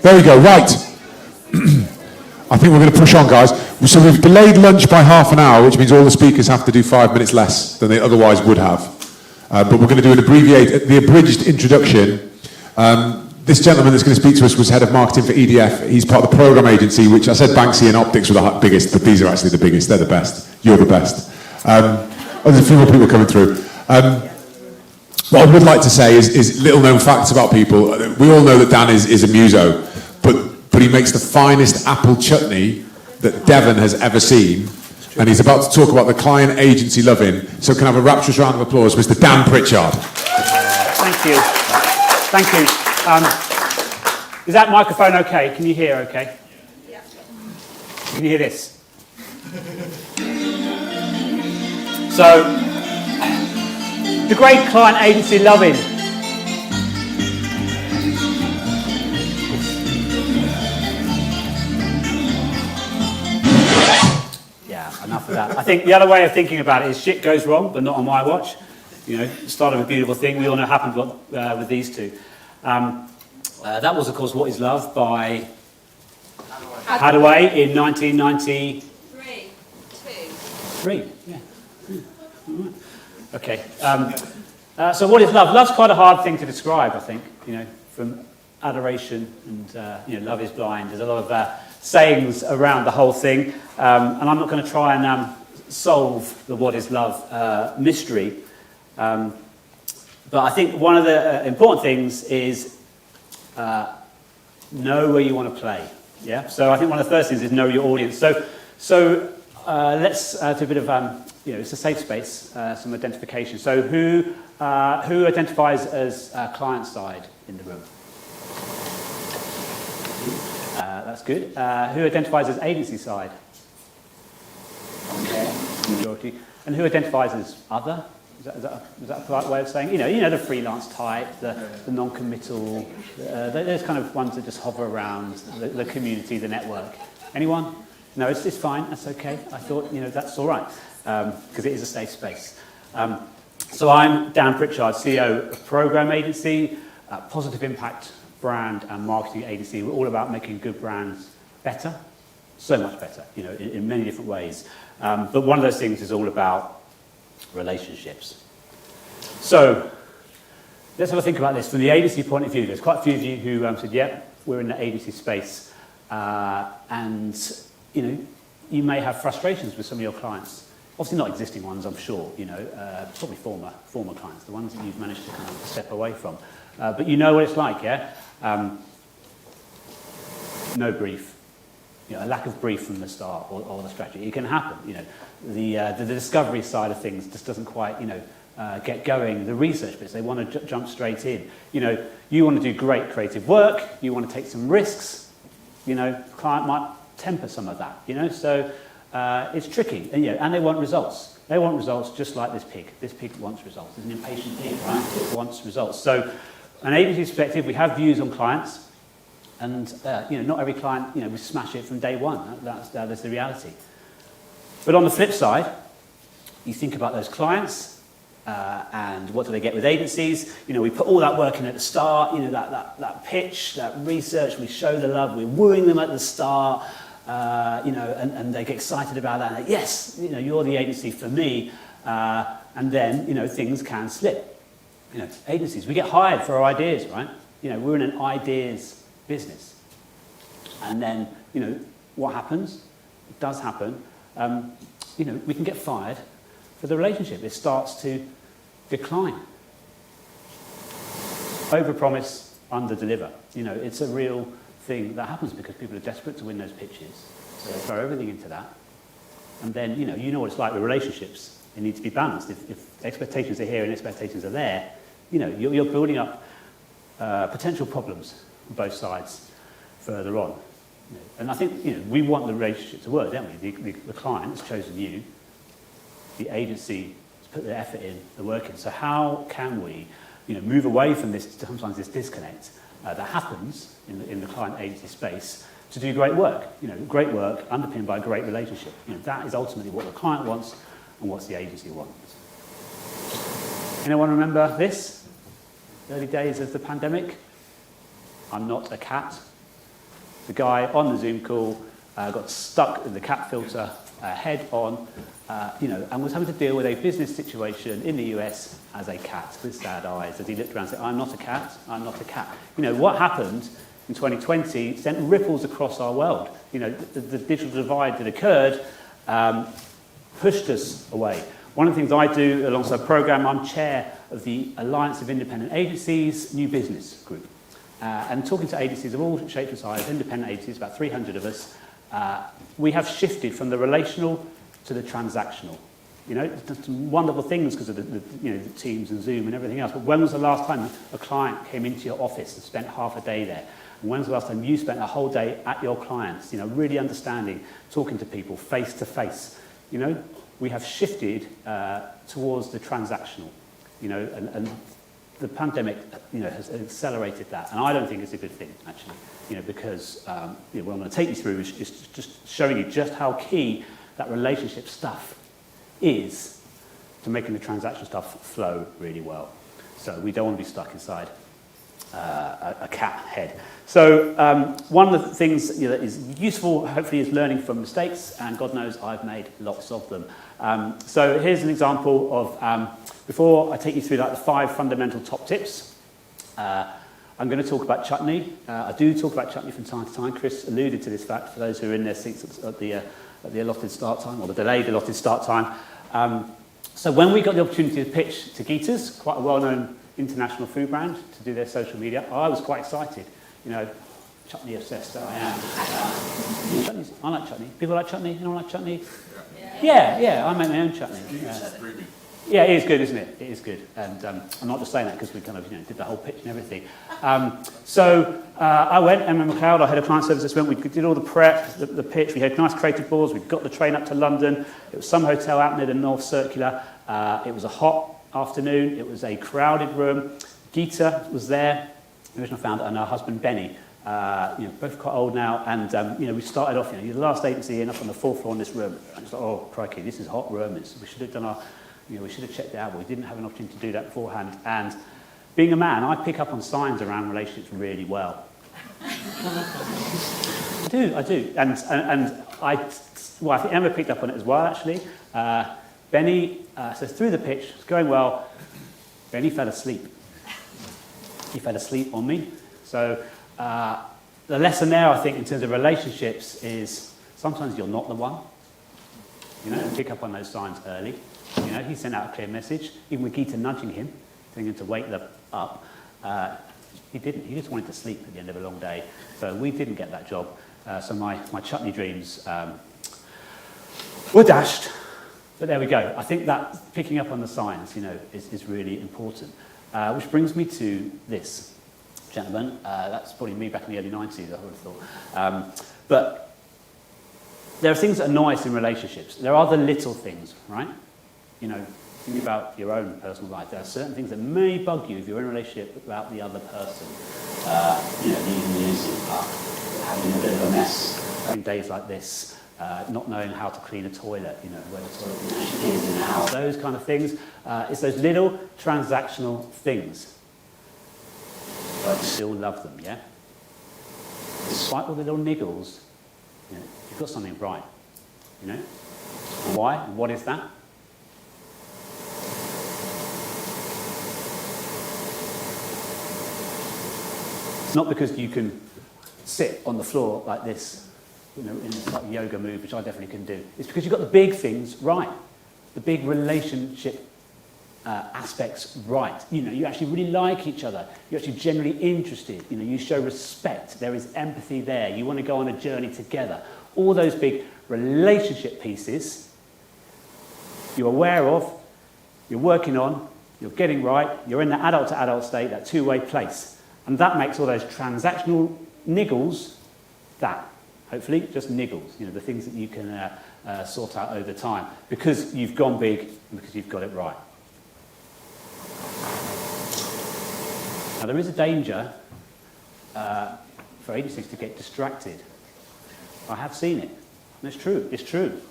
There we go, right. I think we're going to push on, guys. So we've delayed lunch by half an hour, which means all the speakers have to do 5 minutes less than they otherwise would have. But we're going to do the abridged introduction. This gentleman that's going to speak to us was head of marketing for EDF. He's part of the program agency, which I said Banksy and Optics were the biggest, but these are actually the biggest. They're the best. You're the best. There's a few more people coming through. What I would like to say is little known facts about people. We all know that Dan is a muso, but he makes the finest apple chutney that Devon has ever seen. And he's about to talk about the client agency loving. So can I have a rapturous round of applause, Mr. Dan Pritchard. Thank you. Thank you. Is that microphone okay? Can you hear okay? Yeah. Can you hear this? So, the great client agency loving. Yeah, enough of that. I think the other way of thinking about it is shit goes wrong, but not on my watch. You know, start of a beautiful thing. We all know happened with these two. That was, of course, What Is Love by Hadaway in 1993. Three, yeah. Okay. So what is love? Love's quite a hard thing to describe, I think. You know, from adoration and love is blind. There's a lot of sayings around the whole thing, and I'm not going to try and solve the what is love mystery. But I think one of the important things is know where you want to play. Yeah. So I think one of the first things is know your audience. So let's do a bit of it's a safe space, some identification. So who identifies as client side in the room? That's good. Who identifies as agency side? Okay. Majority. And who identifies as other? Is that a polite way of saying? You know the freelance type, the non-committal, those kind of ones that just hover around the community, the network. Anyone? No, it's fine. That's okay. I thought that's all right because it is a safe space. So I'm Dan Pritchard, CEO of Program Agency, Positive Impact brand and marketing agency. We're all about making good brands better, so much better. In many different ways. But one of those things is all about relationships. So let's have a think about this from the agency point of view. There's quite a few of you who said, "Yeah, we're in the agency space," and you may have frustrations with some of your clients. Obviously, not existing ones, I'm sure. Probably former clients, the ones that you've managed to kind of step away from. But you know what it's like, yeah. No brief. A lack of brief from the start or the strategy. It can happen. The discovery side of things just doesn't quite, get going. The research bits, they want to jump straight in. You want to do great creative work. You want to take some risks. Client might temper some of that. So it's tricky. And they want results. They want results just like this pig. This pig wants results. It's an impatient pig, right? It wants results. So, an agency perspective, we have views on clients. And not every client, we smash it from day one. That's the reality. But on the flip side, you think about those clients and what do they get with agencies. We put all that work in at the start. That pitch, that research. We show the love. We're wooing them at the start. And they get excited about that. And like, yes, you're the agency for me. And then things can slip. Agencies, we get hired for our ideas, right? We're in an ideas business. And then, what happens? It does happen. We can get fired for the relationship. It starts to decline. Overpromise, underdeliver. It's a real thing that happens because people are desperate to win those pitches. So they throw everything into that. And then, you know what it's like with relationships. They need to be balanced. If expectations are here and expectations are there, you're building up potential problems on both sides further on. And I think we want the relationship to work, don't we? The client has chosen you, the agency has put their effort in, the work in. So how can we move away from this, sometimes this disconnect that happens in the client agency space to do great work? Great work underpinned by a great relationship. That is ultimately what the client wants and what the agency wants. Anyone remember this? Early days of the pandemic? I'm not a cat. The guy on the Zoom call got stuck in the cat filter head on, and was having to deal with a business situation in the US as a cat with sad eyes as he looked around and said, I'm not a cat, I'm not a cat. What happened in 2020 sent ripples across our world. The digital divide that occurred pushed us away. One of the things I do alongside the programme, I'm chair of the Alliance of Independent Agencies New Business Group. And talking to agencies of all shapes and sizes, independent agencies, about 300 of us, we have shifted from the relational to the transactional. There's some wonderful things because of the Teams and Zoom and everything else. But when was the last time a client came into your office and spent half a day there? And when was the last time you spent a whole day at your clients, really understanding, talking to people face to face? We have shifted towards the transactional, and the pandemic, has accelerated that. And I don't think it's a good thing, actually, because what I'm going to take you through is just showing you just how key that relationship stuff is to making the transactional stuff flow really well. So we don't want to be stuck inside a cat head. So one of the things that is useful, hopefully, is learning from mistakes, and God knows I've made lots of them. So here's an example of, before I take you through the 5 fundamental top tips, I'm going to talk about chutney. I do talk about chutney from time to time. Chris alluded to this fact for those who are in their seats at the allotted start time, or the delayed allotted start time. So when we got the opportunity to pitch to Geeters, quite a well-known international food brand, to do their social media, I was quite excited. Chutney obsessed that I am. I like chutney. People like chutney? Anyone like chutney? Yeah, I make my own chutney. Yeah, it is good, isn't it? It is good. And I'm not just saying that because we kind of did the whole pitch and everything. So I went, Emma McLeod, our head of client services, went, we did all the prep, the pitch, we had nice creative boards, we got the train up to London, it was some hotel out near the North Circular, it was a hot afternoon, it was a crowded room, Geeta was there, the original founder, and her husband Benny, both quite old now, and we started off, you're the last agency in up on the 4th floor in this room, and it's like, oh crikey, this is a hot room, we should have done our, we should have checked it out, but we didn't have an opportunity to do that beforehand. And being a man, I pick up on signs around relationships really well. I do. And I think Emma picked up on it as well, actually. Benny, so through the pitch, it's going well. Benny fell asleep. He fell asleep on me. So the lesson there, I think, in terms of relationships is sometimes you're not the one. And pick up on those signs early. He sent out a clear message, even with Geeta nudging him, telling him to wake them up. He didn't. He just wanted to sleep at the end of a long day. So we didn't get that job. So my chutney dreams were dashed. But there we go. I think that picking up on the signs, is really important. Which brings me to this gentleman. That's probably me back in the early 90s, I would have thought. But there are things that annoy us in relationships. There are the little things, right? Think about your own personal life. There are certain things that may bug you if you're in a relationship about the other person. Leaving the music up, having a bit of a mess, having days like this, not knowing how to clean a toilet, where the toilet actually is in the house. Those kind of things. It's those little transactional things. But you still love them, yeah? Despite all the little niggles, you've got something right. Why? And what is that? It's not because you can sit on the floor like this, in this like yoga move, which I definitely can do. It's because you've got the big things right, the big relationship aspects right. You actually really like each other. You're actually generally interested. You show respect. There is empathy there. You want to go on a journey together. All those big relationship pieces you're aware of, you're working on, you're getting right, you're in the adult-to-adult state, that two-way place. And that makes all those transactional niggles, hopefully, just niggles, the things that you can sort out over time, because you've gone big and because you've got it right. Now, there is a danger for agencies to get distracted. I have seen it. And it's true.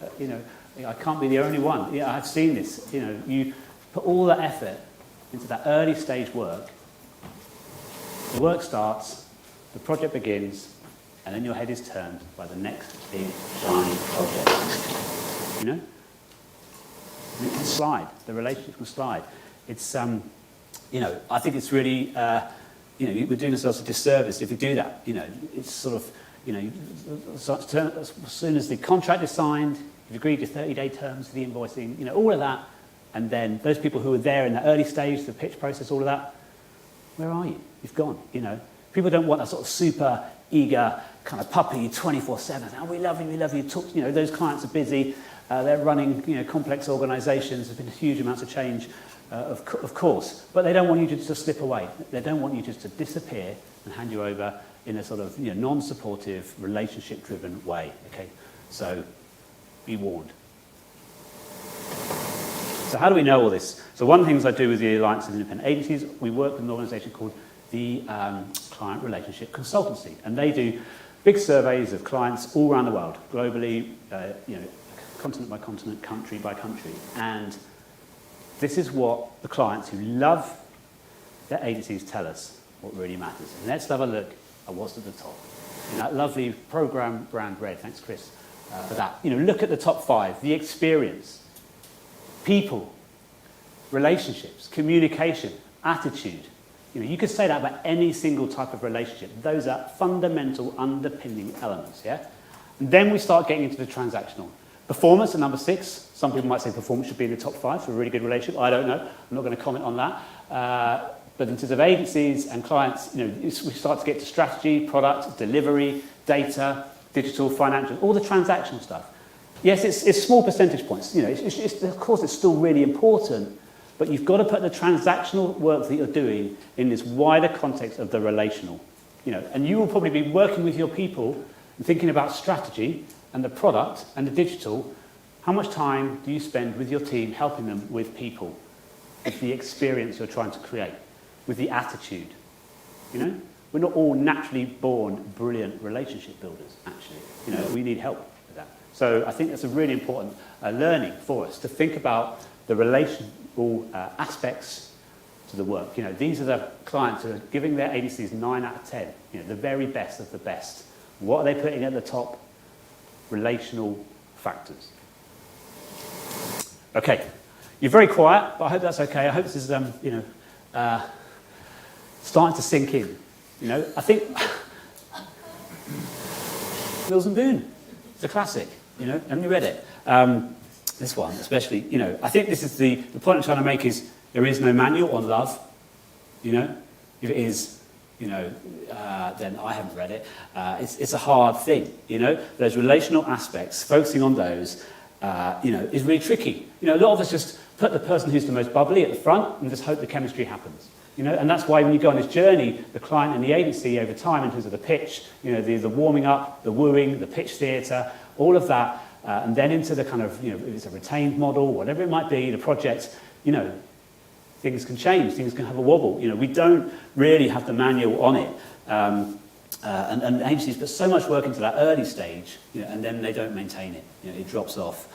I can't be the only one. I've seen this. You put all that effort into that early stage work. The work starts, the project begins, and then your head is turned by the next big, shiny project. You know? And it can slide. The relationship can slide. It's, you know, I think it's really, you know, we're doing ourselves a disservice if we do that. You know, it's sort of, you know, as soon as the contract is signed, you've agreed to 30-day terms for the invoicing, you know, all of that, and then those people who were there in the early stage, the pitch process, all of that, where are you? You've gone, you know. People don't want that sort of super eager kind of puppy 24/7. Oh, we love you. Talk, you know, those clients are busy. They're running, you know, complex organisations. There's been huge amounts of change, of course. But they don't want you to just slip away. They don't want you just to disappear and hand you over in a sort of, you know, non-supportive, relationship-driven way. Okay, so be warned. So how do we know all this? So one of the things I do with the Alliance of Independent Agencies, we work with an organisation called the Client Relationship Consultancy, and they do big surveys of clients all around the world, globally, you know, continent by continent, country by country, and this is what the clients who love their agencies tell us what really matters. And let's have a look at what's at the top. In that lovely program brand red, thanks Chris for that. You know, look at the top 5: the experience, people, relationships, communication, attitude. You know, you could say that about any single type of relationship. Those are fundamental underpinning elements, yeah? And then we start getting into the transactional. Performance at number 6. Some people might say performance should be in the top 5 for a really good relationship. I don't know. I'm not going to comment on that. But in terms of agencies and clients, you know, we start to get to strategy, product, delivery, data, digital, financial, all the transactional stuff. Yes, it's small percentage points. You know, of course, it's still really important, but you've got to put the transactional work that you're doing in this wider context of the relational. You know, and you will probably be working with your people and thinking about strategy and the product and the digital. How much time do you spend with your team helping them with people, with the experience you're trying to create, with the attitude? You know, we're not all naturally born brilliant relationship builders, actually. You know, we need help. So I think that's a really important learning for us, to think about the relational aspects to the work. You know, these are the clients who are giving their agencies 9 out of 10, you know, the very best of the best. What are they putting at the top? Relational factors. Okay, you're very quiet, but I hope that's okay. I hope this is, you know, starting to sink in. You know, I think Mills and Boon, it's a classic. You know, haven't you read it? This one especially, you know, I think this is the point I'm trying to make is there is no manual on love, you know. If it is, you know, then I haven't read it. It's a hard thing, you know. Those relational aspects, focusing on those, you know, is really tricky. You know, a lot of us just put the person who's the most bubbly at the front and just hope the chemistry happens. You know, and that's why when you go on this journey, the client and the agency over time in terms of the pitch, you know, the warming up, the wooing, the pitch theatre, all of that, and then into the kind of, you know, if it's a retained model, whatever it might be, the project, you know, things can change, things can have a wobble. You know, we don't really have the manual on it. And agencies put so much work into that early stage, you know, and then they don't maintain it. You know, it drops off.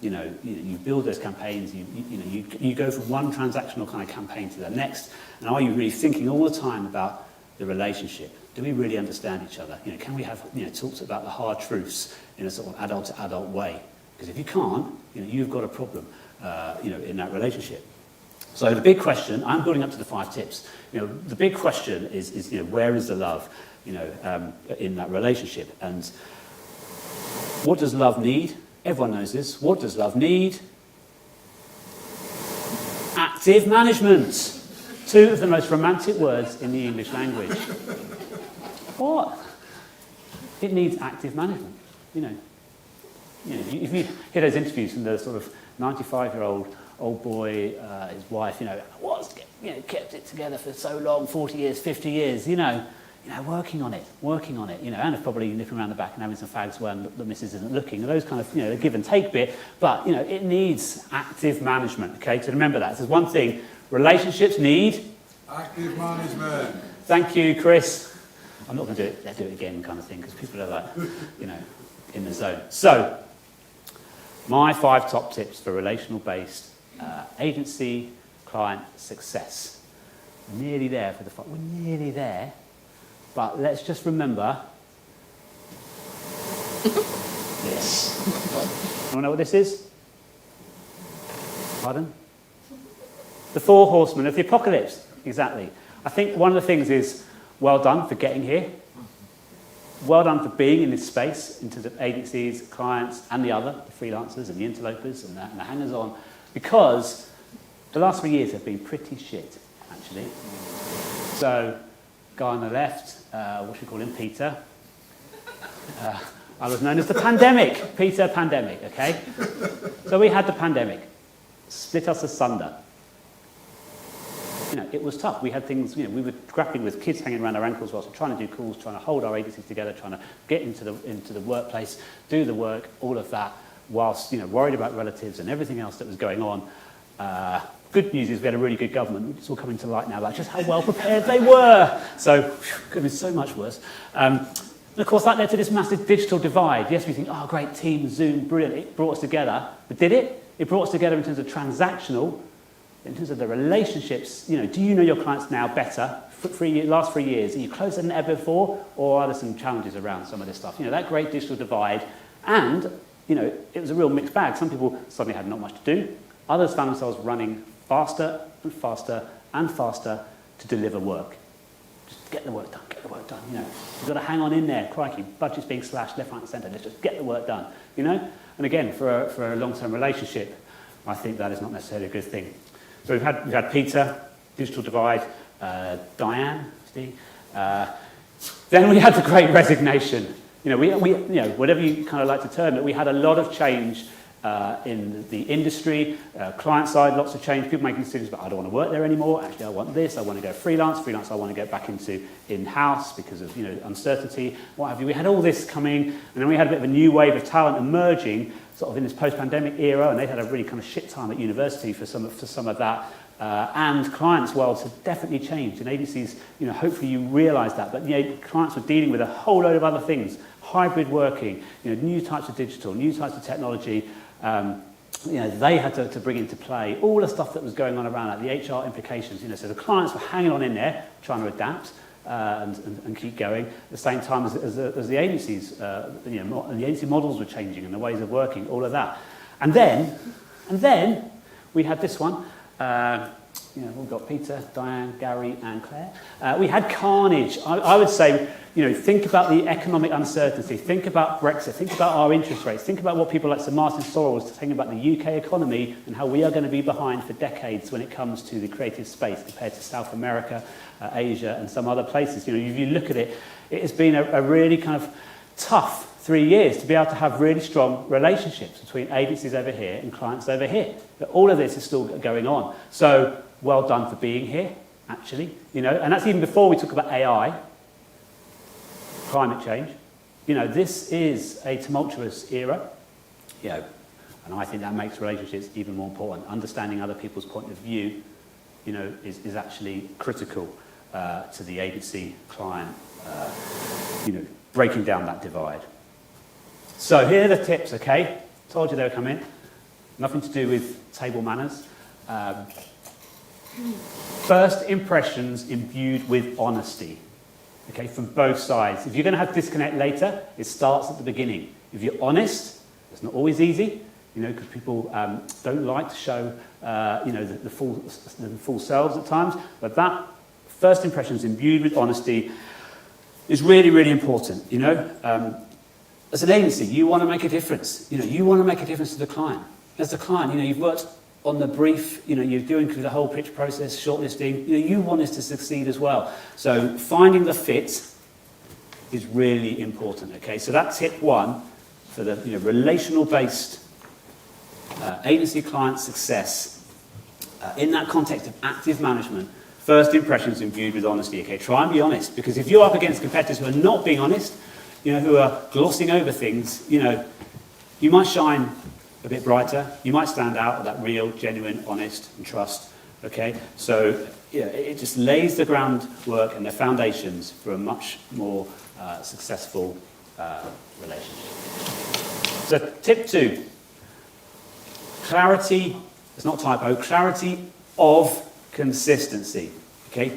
You know, you build those campaigns, you go from one transactional kind of campaign to the next, and are you really thinking all the time about the relationship? Do we really understand each other? You know, can we have, you know, talks about the hard truths in a sort of adult to adult way? Because if you can't, you know, you've got a problem, you know, in that relationship. So the big question, I'm building up to the 5 tips. You know, the big question is you know, where is the love, you know, in that relationship? And what does love need? Everyone knows this. What does love need? Active management. 2 of the most romantic words in the English language. What? It needs active management. You know, if you hear those interviews from the sort of 95-year-old old boy, his wife, you know, kept it together for so long, 40 years, 50 years, you know, working on it, you know, and probably nipping around the back and having some fags when the missus isn't looking, and those kind of, you know, the give and take bit, but, you know, it needs active management, okay? So remember that. There's one thing, relationships need... active management. Thank you, Chris. I'm not going to do it, let's do it again kind of thing, because people are like, you know, in the zone. So, my 5 top tips for relational-based agency client success. Nearly there for the 5. We're nearly there. But let's just remember, This. Anyone know what this is? Pardon? The four horsemen of the apocalypse. Exactly. I think one of the things is, well done for getting here. Well done for being in this space in terms of agencies, clients, and the freelancers and the interlopers and the hangers-on, because the last 3 years have been pretty shit, actually. So, guy on the left, what should we call him, Peter. I was known as the pandemic, Peter Pandemic, okay? So we had the pandemic, split us asunder. You know, it was tough. We had things, you know, we were grappling with kids hanging around our ankles whilst we're trying to do calls, trying to hold our agencies together, trying to get into the workplace, do the work, all of that, whilst, you know, worried about relatives and everything else that was going on. Good news is we had a really good government. It's all coming to light now about just how well prepared they were. So, it could have been so much worse. And of course, that led to this massive digital divide. Yes, we think, oh, great, Teams, Zoom, brilliant, it brought us together. But did it? It brought us together in terms of transactional, in terms of the relationships. You know, do you know your clients now better? Last 3 years, are you closer than ever before? Or are there some challenges around some of this stuff? You know, that great digital divide. And, you know, it was a real mixed bag. Some people suddenly had not much to do. Others found themselves running faster and faster and faster to deliver work. Just get the work done, you know. You've got to hang on in there, crikey. Budget's being slashed left, right and centre. Let's just get the work done, you know. And again, for a long-term relationship, I think that is not necessarily a good thing. So we've had Peter, digital divide, Diane, Steve. Then we had the Great Resignation. You know, we you know, whatever you kind of like to term it, we had a lot of change in the industry, client side, lots of change, people making decisions about, I don't want to work there anymore, actually I want this, I want to go freelance, I want to get back into in-house because of, you know, uncertainty, what have you. We had all this coming, and then we had a bit of a new wave of talent emerging, sort of in this post-pandemic era, and they had a really kind of shit time at university for some of that. And clients' worlds have definitely changed, and agencies, you know, hopefully you realise that, but, you know, clients were dealing with a whole load of other things, hybrid working, you know, new types of digital, new types of technology. You know, they had to bring into play all the stuff that was going on around that, the HR implications. You know, so the clients were hanging on in there, trying to adapt and keep going. At the same time as the agencies, you know, and the agency models were changing and the ways of working, all of that. And then we had this one. You know, we've got Peter, Diane, Gary, and Claire. We had carnage. I would say, you know, think about the economic uncertainty. Think about Brexit. Think about our interest rates. Think about what people like Sir Martin Sorrell was saying about the UK economy and how we are going to be behind for decades when it comes to the creative space compared to South America, Asia, and some other places. You know, if you look at it, it has been a really kind of tough 3 years to be able to have really strong relationships between agencies over here and clients over here. But all of this is still going on. So, well done for being here, actually. You know, and that's even before we talk about AI, climate change. You know, this is a tumultuous era. You know, and I think that makes relationships even more important. Understanding other people's point of view, you know, is actually critical to the agency client, you know, breaking down that divide. So here are the tips, okay? Told you they were coming. Nothing to do with table manners. First impressions imbued with honesty, okay, from both sides. If you're going to have disconnect later, it starts at the beginning. If you're honest, it's not always easy, you know, because people don't like to show, you know, the full selves at times. But that first impressions imbued with honesty is really, really important, you know. As an agency, you want to make a difference. You know, you want to make a difference to the client. As the client, you know, you've worked on the brief, you know, you're doing through the whole pitch process, shortlisting, you know, you want us to succeed as well. So finding the fit is really important, okay? So that's tip one for the, you know, relational-based agency client success. In that context of active management, first impressions imbued with honesty, okay? Try and be honest, because if you're up against competitors who are not being honest, you know, who are glossing over things, you know, you might shine a bit brighter, you might stand out with that real, genuine, honest and trust, okay? So, yeah, it just lays the groundwork and the foundations for a much more successful relationship. So, tip two, clarity, it's not typo, clarity of consistency, okay?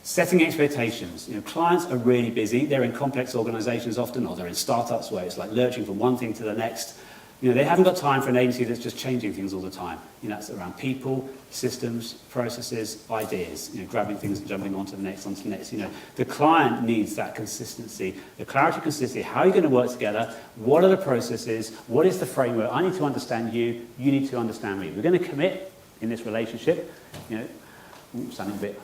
Setting expectations. Clients are really busy. They're in complex organisations often, or they're in startups where it's like lurching from one thing to the next. They haven't got time for an agency that's just changing things all the time. That's around people, systems, processes, ideas. Grabbing things and jumping onto the next, The client needs that consistency, the clarity, consistency. How are you going to work together? What are the processes? What is the framework? I need to understand you. You need to understand me. We're going to commit in this relationship. Sounding a bit.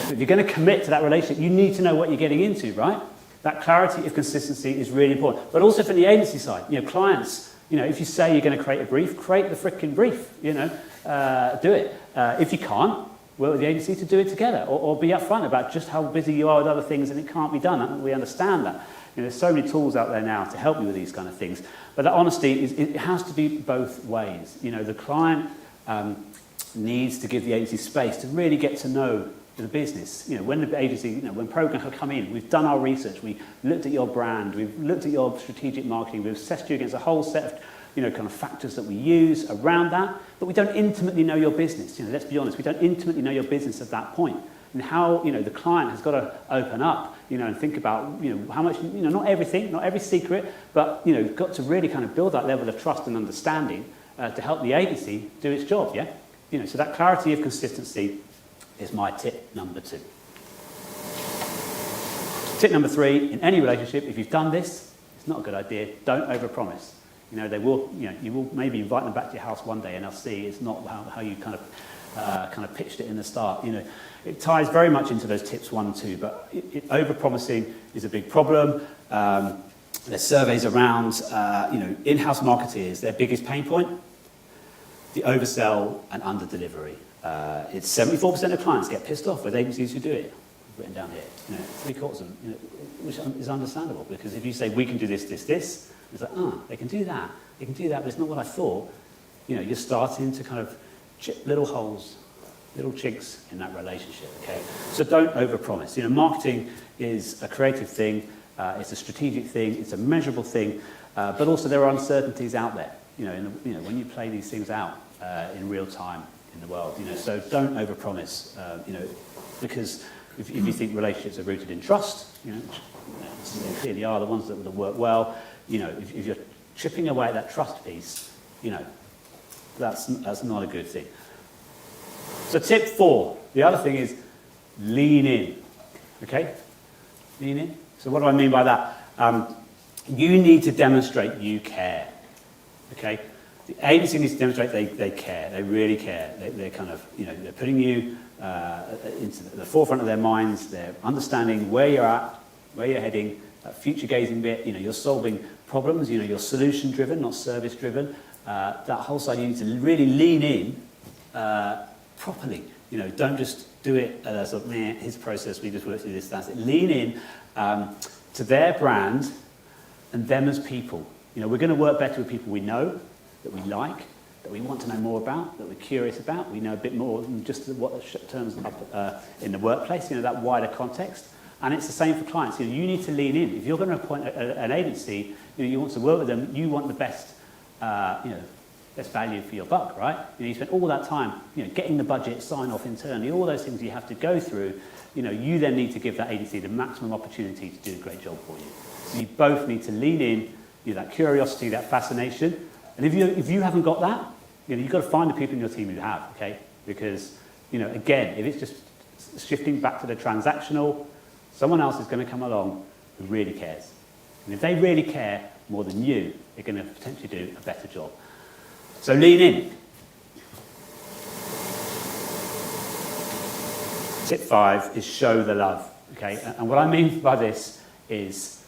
If you're going to commit to that relationship, you need to know what you're getting into, right? That clarity of consistency is really important. But also from the agency side, clients, if you say you're going to create a brief, create the frickin' brief, do it. If you can't, work with the agency to do it together, or be upfront about just how busy you are with other things and it can't be done. We understand that. There's so many tools out there now to help you with these kind of things. But that honesty, it has to be both ways. The client needs to give the agency space to really get to know the business. When the agency, when programs come in, we've done our research, we looked at your brand, we've looked at your strategic marketing, we've assessed you against a whole set of kind of factors that we use around that, but we don't intimately know your business. Let's be honest, we don't intimately know your business at that point. And how, the client has got to open up, and think about, how much, not everything, not every secret, but, got to really kind of build that level of trust and understanding to help the agency do its job, yeah? So that clarity of consistency is my tip number 2. Tip number 3, in any relationship, if you've done this, it's not a good idea, don't overpromise. They will, you will maybe invite them back to your house one day and they'll see it's not how you kind of pitched it in the start. It ties very much into those tips 1 and 2, but overpromising is a big problem. There's surveys around, in-house marketeers, their biggest pain point, the oversell and under-delivery. It's 74% of clients get pissed off with agencies who do it. Written down here, 3/4 of them, which is understandable, because if you say we can do this, it's like, they can do that, but it's not what I thought. You're starting to kind of chip little holes, little chinks in that relationship. Okay, so don't overpromise. Marketing is a creative thing, it's a strategic thing, it's a measurable thing, but also there are uncertainties out there. When you play these things out in real time in the world, so don't overpromise. Because if you think relationships are rooted in trust, they clearly are the ones that work well. If you're chipping away at that trust piece, that's not a good thing. So tip 4, the other thing is lean in. Okay, lean in. So what do I mean by that? You need to demonstrate you care. Okay, the agency needs to demonstrate they care. They really care. They're kind of they're putting you into the forefront of their minds. They're understanding where you're at, where you're heading. That future-gazing bit. You're solving problems. You're solution-driven, not service-driven. That whole side, you need to really lean in properly. Don't just do it as a his process. We just work through this. That's it. Lean in to their brand and them as people. We're going to work better with people we know, that we like, that we want to know more about, that we're curious about. We know a bit more than just what turns up in the workplace, that wider context. And it's the same for clients. You need to lean in. If you're going to appoint an agency, you want to work with them, you want the best, best value for your buck, right? You spend all that time, getting the budget, sign off internally, all those things you have to go through. You then need to give that agency the maximum opportunity to do a great job for you. So you both need to lean in, that curiosity, that fascination. And if you haven't got that, you've got to find the people in your team who have, okay? Because, again, if it's just shifting back to the transactional, someone else is going to come along who really cares. And if they really care more than you, they're going to potentially do a better job. So lean in. Tip 5 is show the love, okay? And what I mean by this is,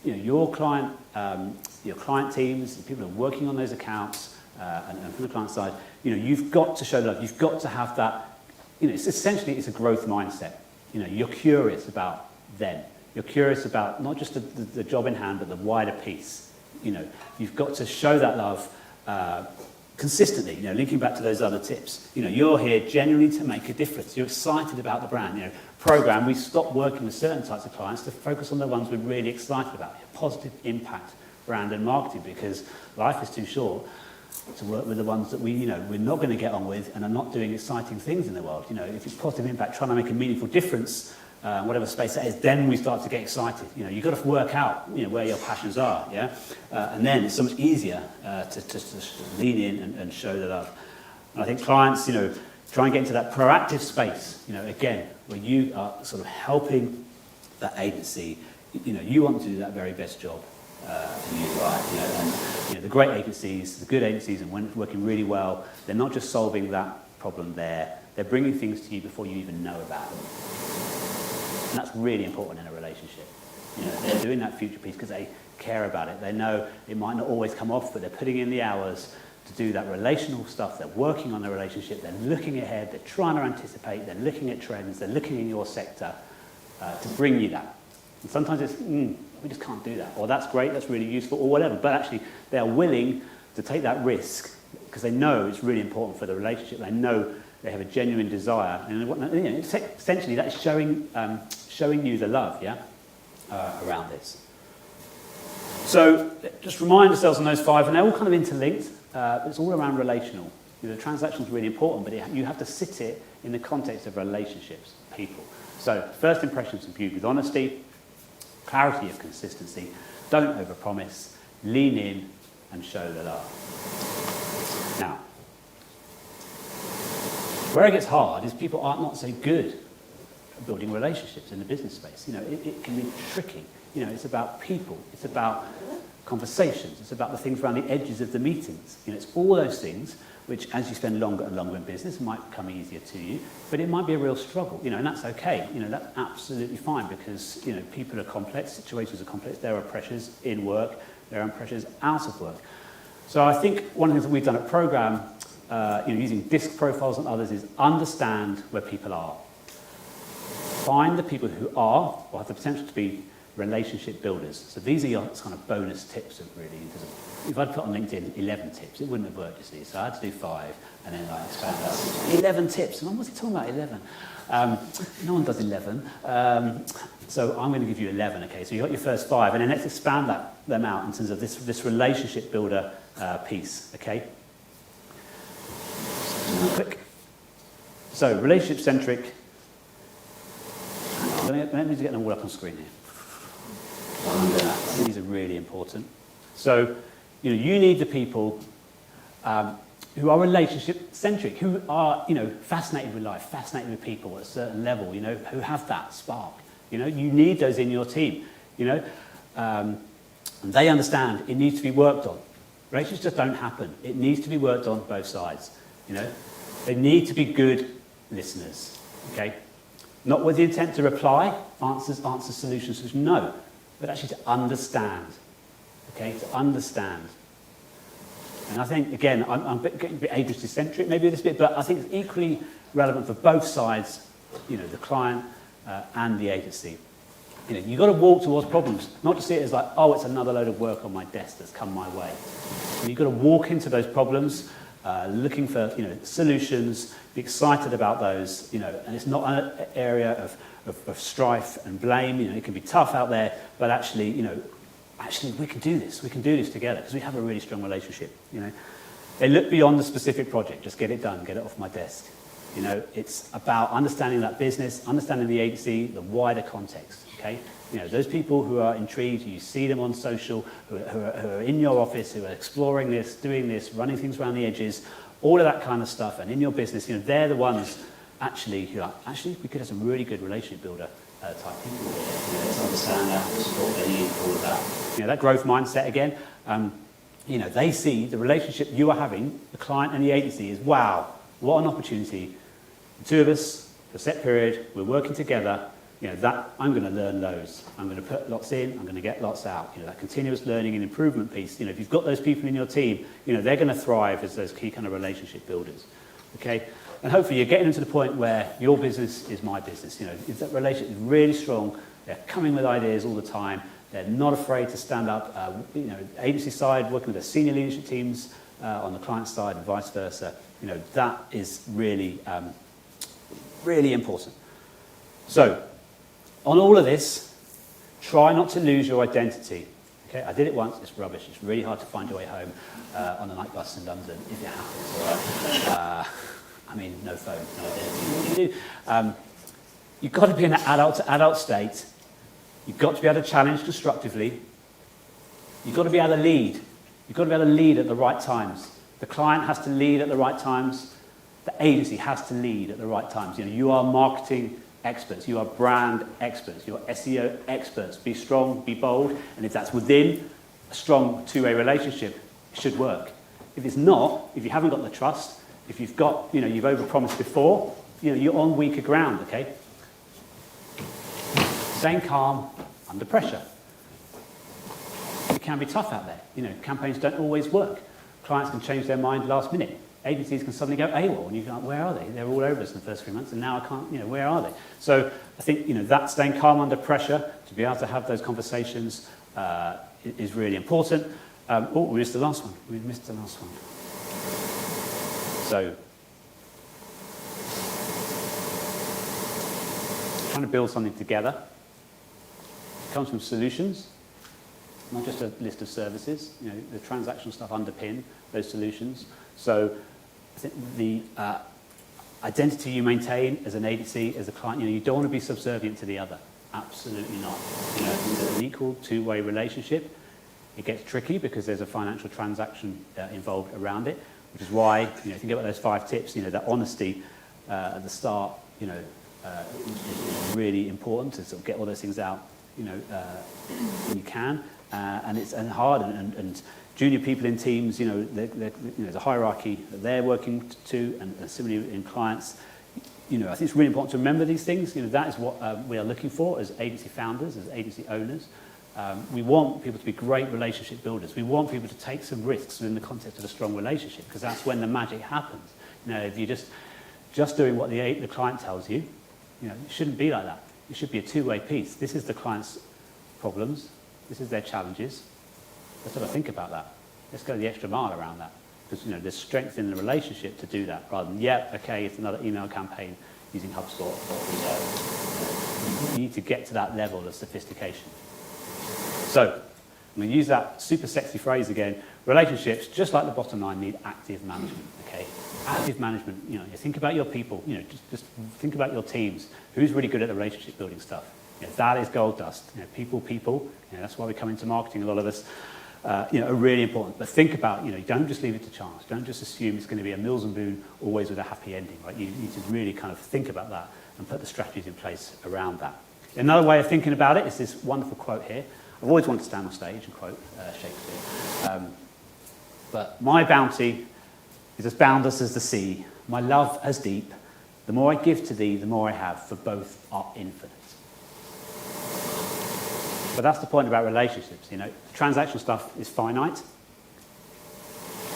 your client teams, the people who are working on those accounts, and from the client side, you've got to show love. You've got to have that. It's essentially a growth mindset. You're curious about them. You're curious about not just the job in hand, but the wider piece. You've got to show that love consistently. Linking back to those other tips. You're here genuinely to make a difference. You're excited about the brand. Program. We stop working with certain types of clients to focus on the ones we're really excited about. Positive impact brand and marketing, because life is too short to work with the ones that we're not going to get on with and are not doing exciting things in the world. If it's positive impact, trying to make a meaningful difference, whatever space that is, then we start to get excited. You've got to work out, where your passions are, yeah? And then it's so much easier to lean in and show the love. And I think clients, try and get into that proactive space, again, where you are sort of helping that agency. You want to do that very best job for you, right? And the great agencies, the good agencies, and when it's working really well, they're not just solving that problem there, they're bringing things to you before you even know about them. And that's really important in a relationship. They're doing that future piece because they care about it. They know it might not always come off, but they're putting in the hours to do that relational stuff. They're working on the relationship. They're looking ahead. They're trying to anticipate. They're looking at trends. They're looking in your sector to bring you that. And sometimes it's, we just can't do that. Or that's great, that's really useful, or whatever. But actually, they are willing to take that risk because they know it's really important for the relationship. They know they have a genuine desire. And essentially, that's showing you the love, yeah, around this. So just remind ourselves on those 5, and they're all kind of interlinked. It's all around relational. The transactional is really important, but you have to sit it in the context of relationships, people. So first impressions are viewed with honesty, clarity of consistency, don't overpromise, lean in and show the love. Now, where it gets hard is people are not so good at building relationships in the business space. It can be tricky. It's about people, it's about conversations, it's about the things around the edges of the meetings. It's all those things which, as you spend longer and longer in business, might become easier to you, but it might be a real struggle, and that's okay. That's absolutely fine because, people are complex, situations are complex, there are pressures in work, there are pressures out of work. So I think one of the things that we've done at Programme, using DISC profiles and others, is understand where people are. Find the people who are, or have the potential to be, relationship builders. So these are your kind of bonus tips, really. If I'd put on LinkedIn 11 tips, it wouldn't have worked, you see. So I had to do 5, and then I expanded that. 11 tips. And what's he talking about, 11? No one does 11. So I'm going to give you 11, okay? So you got your first 5, and then let's expand them out in terms of this relationship builder piece, okay? Quick. So relationship-centric. Let me get them all up on screen here. These are really important. So, you need the people who are relationship-centric, who are, fascinated with life, fascinated with people at a certain level, who have that spark. You need those in your team, and they understand it needs to be worked on. Relationships just don't happen. It needs to be worked on both sides, They need to be good listeners, okay? Not with the intent to reply, answer, solutions, no. But actually to understand, okay, to understand. And I think, again, I'm getting a bit agency-centric maybe this bit, but I think it's equally relevant for both sides, the client and the agency. You've got to walk towards problems, not to see it as like, oh, it's another load of work on my desk that's come my way. You've got to walk into those problems, looking for, solutions, be excited about those, and it's not an area of strife and blame. It can be tough out there, but actually, we can do this. We can do this together because we have a really strong relationship. They look beyond the specific project. Just get it done. Get it off my desk. It's about understanding that business, understanding the agency, the wider context. Okay. Those people who are intrigued, you see them on social, who are in your office, who are exploring this, doing this, running things around the edges, all of that kind of stuff, and in your business, they're the ones. Actually, we could have some really good relationship builder type people here. Let's understand that, support they need, all of that. That growth mindset again. They see the relationship you are having, the client and the agency, is wow, what an opportunity. The two of us, for a set period, we're working together. That I'm going to learn loads. I'm going to put lots in. I'm going to get lots out. That continuous learning and improvement piece. If you've got those people in your team, they're going to thrive as those key kind of relationship builders. Okay. And hopefully you're getting to the point where your business is my business. If that relationship is really strong, they're coming with ideas all the time. They're not afraid to stand up. Agency side, working with the senior leadership teams on the client side and vice versa. That is really, really important. So, on all of this, try not to lose your identity. Okay, I did it once, it's rubbish. It's really hard to find your way home on a night bus in London if it happens. All right? I mean, no phone, no identity. What do you do? You've got to be in an adult-to-adult state. You've got to be able to challenge constructively. You've got to be able to lead. You've got to be able to lead at the right times. The client has to lead at the right times. The agency has to lead at the right times. You know, you are marketing experts. You are brand experts. You are SEO experts. Be strong, be bold. And if that's within a strong two-way relationship, it should work. If it's not, if you haven't got the trust, if you've got, you know, you've overpromised before, you know, you're on weaker ground, okay? Staying calm under pressure. It can be tough out there. You know, campaigns don't always work. Clients can change their mind last minute. Agencies can suddenly go AWOL, and you're like, where are they? They were all over us in the first 3 months, and now I can't, you know, where are they? So I think, you know, that staying calm under pressure, to be able to have those conversations is really important. Oh, we missed the last one. We missed the last one. So, trying to build something together. It comes from solutions, not just a list of services. You know, the transactional stuff underpin those solutions. So I think the identity you maintain as an agency, as a client, you know, you don't want to be subservient to the other. Absolutely not. You know, it's an equal two-way relationship. It gets tricky because there's a financial transaction involved around it, which is why, you know, think about those 5 tips. You know, that honesty at the start, you know, is really important to sort of get all those things out, you know, when you can. And it's hard, and junior people in teams, you know, you know, there's a hierarchy that they're working to, and similarly in clients. You know, I think it's really important to remember these things. You know, that is what we are looking for as agency founders, as agency owners. We want people to be great relationship builders. We want people to take some risks within the context of a strong relationship, because that's when the magic happens. You know, if you're just doing what the client tells you, you know, it shouldn't be like that. It should be a two-way piece. This is the client's problems. This is their challenges. Let's have a think about that. Let's go the extra mile around that. Because, you know, there's strength in the relationship to do that, rather than, yeah, okay, it's another email campaign using HubSpot or Reserve. You need to get to that level of sophistication. So, I'm going to use that super sexy phrase again. Relationships, just like the bottom line, need active management, okay? Active management, you know, you think about your people, you know, just think about your teams. Who's really good at the relationship building stuff? You know, that is gold dust. You know, people, you know, that's why we come into marketing, a lot of us, you know, are really important. But think about, you know, don't just leave it to chance. Don't just assume it's going to be a Mills and Boon, always with a happy ending, right? You need to really kind of think about that and put the strategies in place around that. Another way of thinking about it is this wonderful quote here. I've always wanted to stand on stage and quote Shakespeare. But my bounty is as boundless as the sea, my love as deep. The more I give to thee, the more I have, for both are infinite. But that's the point about relationships, you know. Transactional stuff is finite.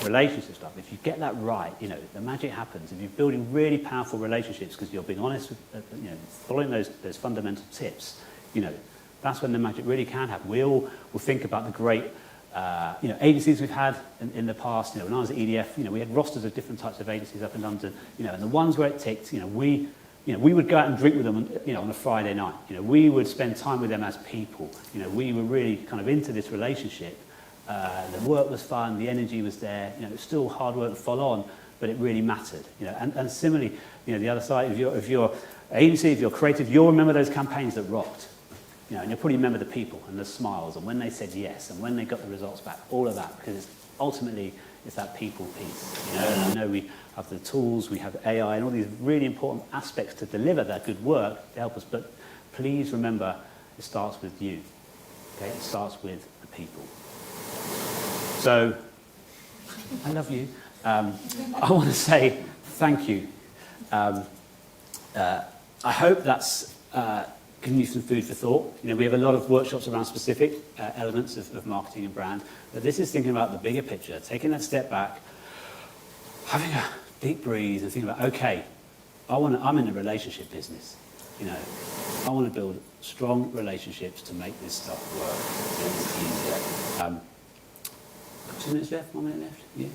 Relationship stuff, if you get that right, you know, the magic happens. If you're building really powerful relationships because you're being honest with, you know, following those fundamental tips, you know, that's when the magic really can happen. We all will think about the great, you know, agencies we've had in the past. You know, when I was at EDF, you know, we had rosters of different types of agencies up in London. You know, and the ones where it ticked, you know, we would go out and drink with them, you know, on a Friday night. You know, we would spend time with them as people. You know, we were really kind of into this relationship. The work was fun, the energy was there. You know, it was still hard work to follow on, but it really mattered. You know, and similarly, you know, the other side, if you're agency, if you're creative, you'll remember those campaigns that rocked. You know, and you'll probably remember the people and the smiles and when they said yes and when they got the results back, all of that, because ultimately it's that people piece. You know, and I know we have the tools, we have AI and all these really important aspects to deliver that good work to help us, but please remember it starts with you. Okay, it starts with the people. So, I love you. I want to say thank you. I hope that's given you some food for thought. You know, we have a lot of workshops around specific elements of marketing and brand, but this is thinking about the bigger picture, taking that step back, having a deep breathe and thinking about, okay, I'm in the relationship business. You know, I want to build strong relationships to make this stuff work. 2 minutes left, 1 minute left, yeah.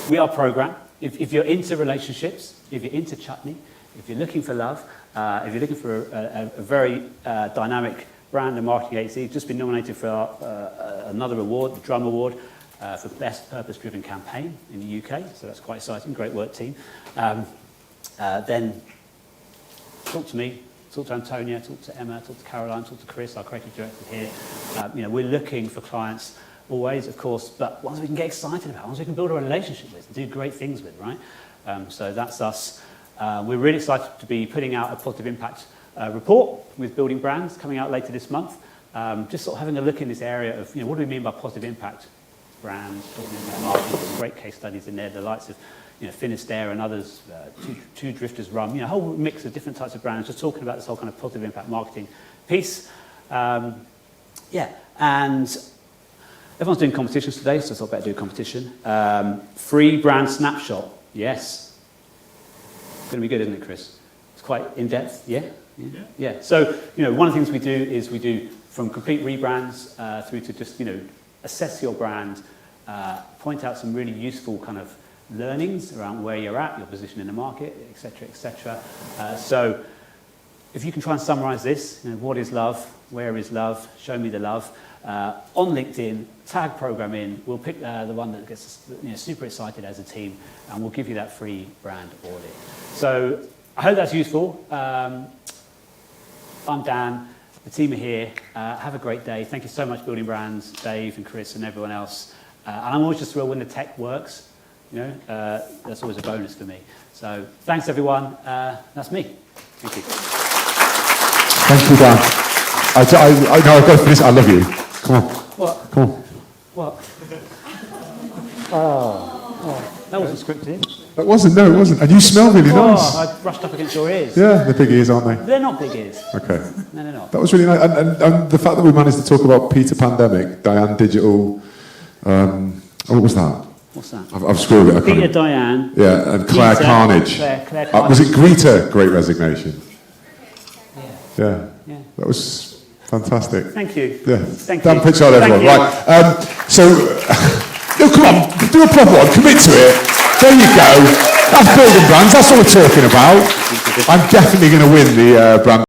We are programmed. If you're into relationships, if you're into chutney, if you're looking for love, if you're looking for a very dynamic brand and marketing agency. Just been nominated for another award, the Drum Award, for Best Purpose-Driven Campaign in the UK. So that's quite exciting. Great work, team. Then talk to me, talk to Antonia, talk to Emma, talk to Caroline, talk to Chris, our creative director here. We're looking for clients always, of course, but ones we can get excited about, ones we can build a relationship with and do great things with, right? So that's us. We're really excited to be putting out a positive impact report with Building Brands coming out later this month. Just sort of having a look in this area of, what do we mean by positive impact brands, positive impact marketing. There's great case studies in there, the likes of Finisterre and others, Two Drifters Rum, a whole mix of different types of brands, just talking about this whole kind of positive impact marketing piece. And everyone's doing competitions today, so I thought I'd better do a competition. Free brand snapshot, yes. It's going to be good, isn't it, Chris? It's quite in-depth, yeah? So, one of the things we do is we do from complete rebrands through to just, assess your brand, point out some really useful kind of learnings around where you're at, your position in the market, etc., etc. So if you can try and summarize this, what is love, where is love, show me the love, on LinkedIn, tag program in, we'll pick the one that gets us super excited as a team, and we'll give you that free brand audit. So I hope that's useful. I'm Dan. The team are here. Have a great day. Thank you so much, Building Brands, Dave and Chris and everyone else. And I'm always just thrilled when the tech works. That's always a bonus for me. So thanks, everyone. That's me. Thank you. Thank you, Dan. I know I've got to finish. I love you. Come on. What? Come on. What? Oh, that wasn't scripted. That wasn't, no, it wasn't. And you smell really nice. I brushed up against your ears. Yeah, they're big ears, aren't they? They're not big ears. Okay. No, they're not. That was really nice. And the fact that we managed to talk about Peter Pandemic, Diane Digital, what was that? What's that? I've screwed it. Peter, Diane. Yeah, and Claire Peter, Carnage. Claire Carnage. Was it Greta, Great Resignation? Yeah. Yeah. That was fantastic. Thank you. Yeah. Thank Dan you. Pritchard, everyone. Right. No, come on, do a proper one. Commit to it. There you go. That's Building Brands. That's what we're talking about. I'm definitely going to win the brand.